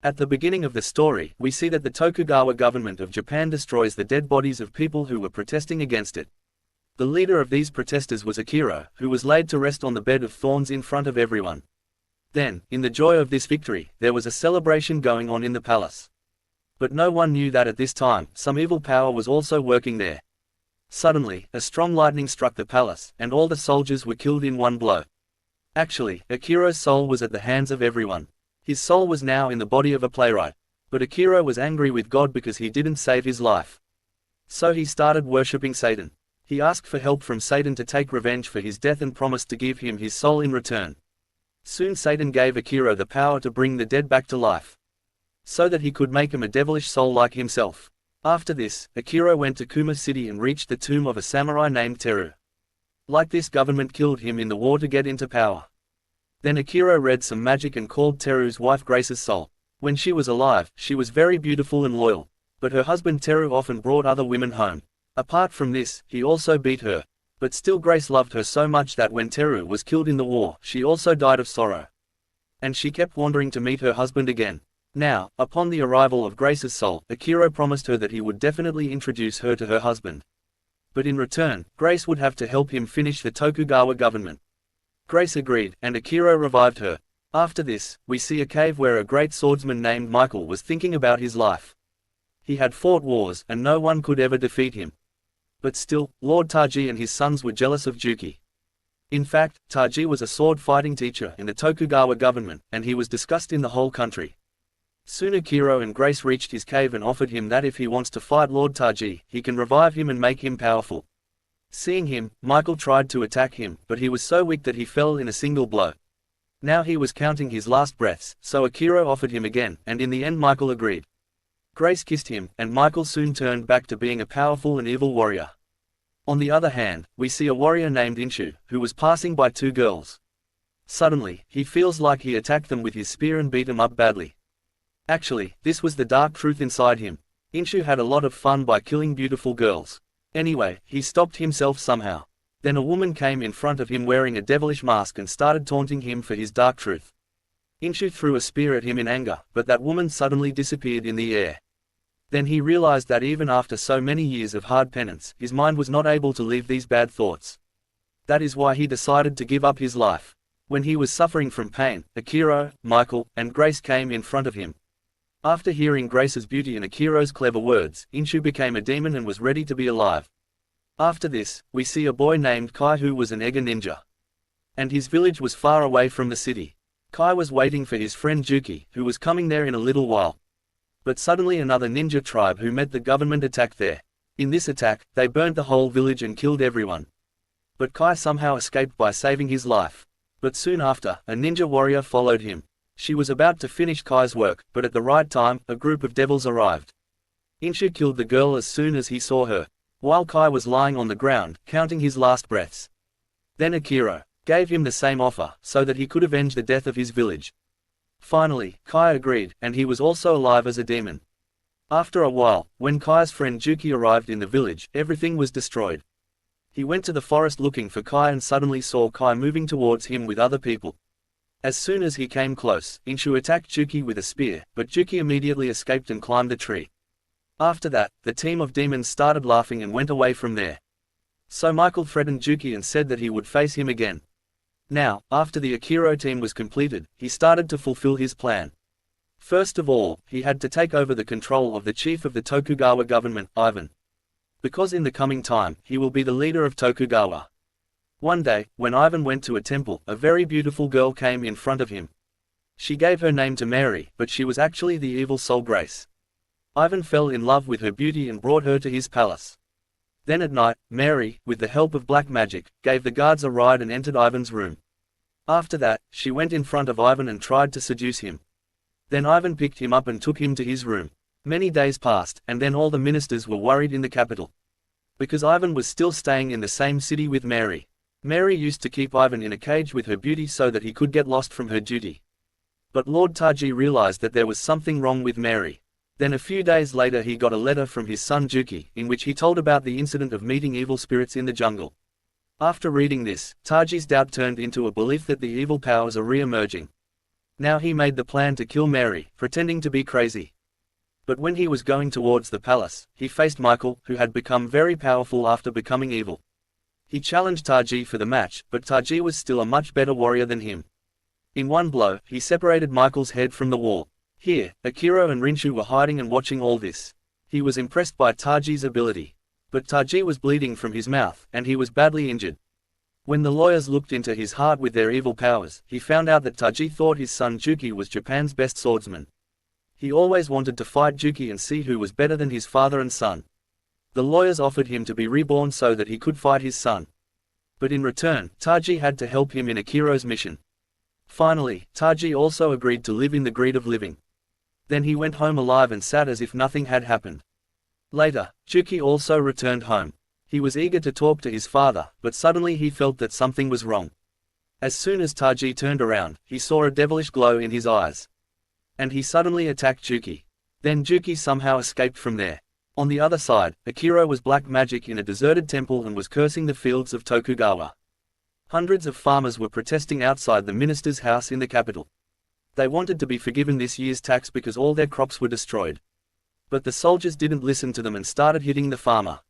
At the beginning of the story, we see that the Tokugawa government of Japan destroys the dead bodies of people who were protesting against it. The leader of these protesters was Akira, who was laid to rest on the bed of thorns in front of everyone. Then, in the joy of this victory, there was a celebration going on in the palace. But no one knew that at this time, some evil power was also working there. Suddenly, a strong lightning struck the palace, and all the soldiers were killed in one blow. Actually, Akira's soul was at the hands of everyone. His soul was now in the body of a playwright. But Akira was angry with God because he didn't save his life. So he started worshipping Satan. He asked for help from Satan to take revenge for his death and promised to give him his soul in return. Soon Satan gave Akira the power to bring the dead back to life, so that he could make him a devilish soul like himself. After this, Akira went to Kuma City and reached the tomb of a samurai named Teru. Like this, government killed him in the war to get into power. Then Akira read some magic and called Teru's wife Grace's soul. When she was alive, she was very beautiful and loyal, but her husband Teru often brought other women home. Apart from this, he also beat her. But still Grace loved her so much that when Teru was killed in the war, she also died of sorrow. And she kept wanting to meet her husband again. Now, upon the arrival of Grace's soul, Akira promised her that he would definitely introduce her to her husband. But in return, Grace would have to help him finish the Tokugawa government. Grace agreed, and Akira revived her. After this, we see a cave where a great swordsman named Michael was thinking about his life. He had fought wars, and no one could ever defeat him. But still, Lord Taji and his sons were jealous of Juki. In fact, Taji was a sword-fighting teacher in the Tokugawa government, and he was discussed in the whole country. Soon Akira and Grace reached his cave and offered him that if he wants to fight Lord Taji, he can revive him and make him powerful. Seeing him, Michael tried to attack him, but he was so weak that he fell in a single blow. Now he was counting his last breaths, so Akira offered him again, and in the end Michael agreed. Grace kissed him, and Michael soon turned back to being a powerful and evil warrior. On the other hand, we see a warrior named Inshu, who was passing by two girls. Suddenly, he feels like he attacked them with his spear and beat them up badly. Actually, this was the dark truth inside him. Inshu had a lot of fun by killing beautiful girls. Anyway, he stopped himself somehow. Then a woman came in front of him wearing a devilish mask and started taunting him for his dark truth. Inshu threw a spear at him in anger, but that woman suddenly disappeared in the air. Then he realized that even after so many years of hard penance, his mind was not able to leave these bad thoughts. That is why he decided to give up his life. When he was suffering from pain, Akira, Michael, and Grace came in front of him. After hearing Grace's beauty and Akira's clever words, Inshu became a demon and was ready to be alive. After this, we see a boy named Kai who was an Ega ninja. And his village was far away from the city. Kai was waiting for his friend Juki, who was coming there in a little while. But suddenly another ninja tribe who met the government attacked there. In this attack, they burned the whole village and killed everyone. But Kai somehow escaped by saving his life. But soon after, a ninja warrior followed him. She was about to finish Kai's work, but at the right time, a group of devils arrived. Inshu killed the girl as soon as he saw her, while Kai was lying on the ground, counting his last breaths. Then Akira gave him the same offer, so that he could avenge the death of his village. Finally, Kai agreed, and he was also alive as a demon. After a while, when Kai's friend Juki arrived in the village, everything was destroyed. He went to the forest looking for Kai and suddenly saw Kai moving towards him with other people. As soon as he came close, Inshu attacked Juki with a spear, but Juki immediately escaped and climbed a tree. After that, the team of demons started laughing and went away from there. So Michael threatened Juki and said that he would face him again. Now, after the Akira team was completed, he started to fulfill his plan. First of all, he had to take over the control of the chief of the Tokugawa government, Ivan. Because in the coming time, he will be the leader of Tokugawa. One day, when Ivan went to a temple, a very beautiful girl came in front of him. She gave her name to Mary, but she was actually the evil soul Grace. Ivan fell in love with her beauty and brought her to his palace. Then at night, Mary, with the help of black magic, gave the guards a ride and entered Ivan's room. After that, she went in front of Ivan and tried to seduce him. Then Ivan picked him up and took him to his room. Many days passed, and then all the ministers were worried in the capital. Because Ivan was still staying in the same city with Mary. Mary used to keep Ivan in a cage with her beauty so that he could get lost from her duty. But Lord Taji realized that there was something wrong with Mary. Then a few days later he got a letter from his son Juki, in which he told about the incident of meeting evil spirits in the jungle. After reading this, Taji's doubt turned into a belief that the evil powers are re-emerging. Now he made the plan to kill Mary, pretending to be crazy. But when he was going towards the palace, he faced Michael, who had become very powerful after becoming evil. He challenged Taji for the match, but Taji was still a much better warrior than him. In one blow, he separated Michael's head from the wall. Here, Akira and Rinchu were hiding and watching all this. He was impressed by Taji's ability. But Taji was bleeding from his mouth, and he was badly injured. When the lawyers looked into his heart with their evil powers, he found out that Taji thought his son Juki was Japan's best swordsman. He always wanted to fight Juki and see who was better than his father and son. The lawyers offered him to be reborn so that he could fight his son. But in return, Taji had to help him in Akira's mission. Finally, Taji also agreed to live in the greed of living. Then he went home alive and sat as if nothing had happened. Later, Juki also returned home. He was eager to talk to his father, but suddenly he felt that something was wrong. As soon as Taji turned around, he saw a devilish glow in his eyes. And he suddenly attacked Juki. Then Juki somehow escaped from there. On the other side, Akira was black magic in a deserted temple and was cursing the fields of Tokugawa. Hundreds of farmers were protesting outside the minister's house in the capital. They wanted to be forgiven this year's tax because all their crops were destroyed. But the soldiers didn't listen to them and started hitting the farmer.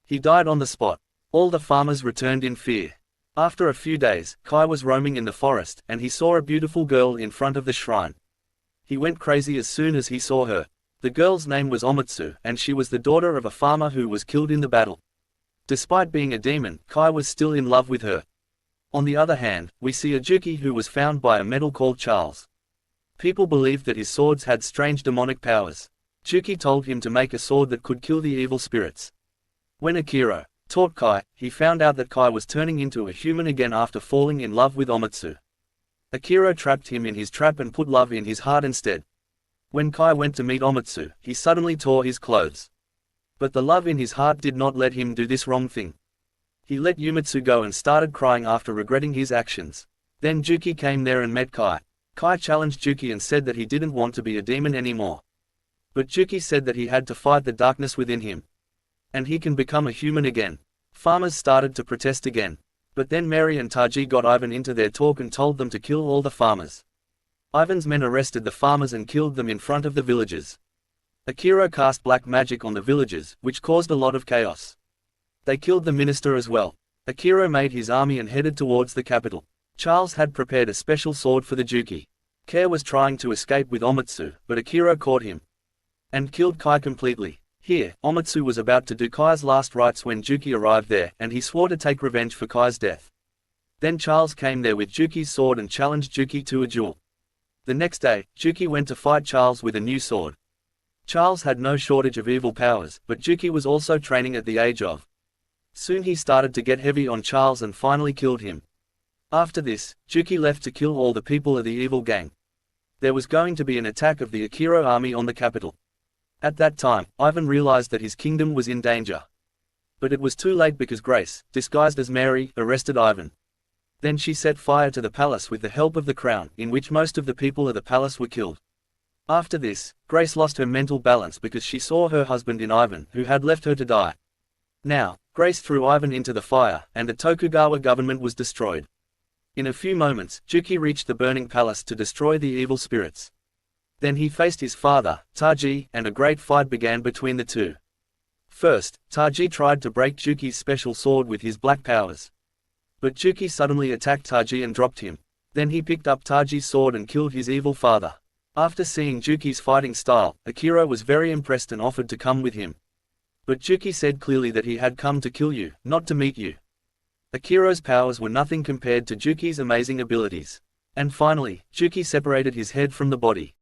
He died on the spot. All the farmers returned in fear. After a few days, Kai was roaming in the forest, and he saw a beautiful girl in front of the shrine. He went crazy as soon as he saw her. The girl's name was Omitsu, and she was the daughter of a farmer who was killed in the battle. Despite being a demon, Kai was still in love with her. On the other hand, we see a Juki who was found by a metal called Charles. People believed that his swords had strange demonic powers. Juki told him to make a sword that could kill the evil spirits. When Akira taught Kai, he found out that Kai was turning into a human again after falling in love with Omitsu. Akira trapped him in his trap and put love in his heart instead. When Kai went to meet Omitsu, he suddenly tore his clothes. But the love in his heart did not let him do this wrong thing. He let Yumitsu go and started crying after regretting his actions. Then Juki came there and met Kai. Kai challenged Juki and said that he didn't want to be a demon anymore. But Juki said that he had to fight the darkness within him. And he can become a human again. Farmers started to protest again. But then Mary and Taji got Ivan into their talk and told them to kill all the farmers. Ivan's men arrested the farmers and killed them in front of the villagers. Akira cast black magic on the villagers, which caused a lot of chaos. They killed the minister as well. Akira made his army and headed towards the capital. Charles had prepared a special sword for the Juki. Care was trying to escape with Omitsu, but Akira caught him and killed Kai completely. Here, Omitsu was about to do Kai's last rites when Juki arrived there, and he swore to take revenge for Kai's death. Then Charles came there with Juki's sword and challenged Juki to a duel. The next day, Juki went to fight Charles with a new sword. Charles had no shortage of evil powers, but Juki was also training at the age of. Soon he started to get heavy on Charles and finally killed him. After this, Juki left to kill all the people of the evil gang. There was going to be an attack of the Akira army on the capital. At that time, Ivan realized that his kingdom was in danger. But it was too late because Grace, disguised as Mary, arrested Ivan. Then she set fire to the palace with the help of the crown, in which most of the people of the palace were killed. After this, Grace lost her mental balance because she saw her husband in Ivan, who had left her to die. Now, Grace threw Ivan into the fire, and the Tokugawa government was destroyed. In a few moments, Juki reached the burning palace to destroy the evil spirits. Then he faced his father, Taji, and a great fight began between the two. First, Taji tried to break Juki's special sword with his black powers. But Juki suddenly attacked Taji and dropped him. Then he picked up Taji's sword and killed his evil father. After seeing Juki's fighting style, Akira was very impressed and offered to come with him. But Juki said clearly that he had come to kill you, not to meet you. Akira's powers were nothing compared to Juki's amazing abilities. And finally, Juki separated his head from the body.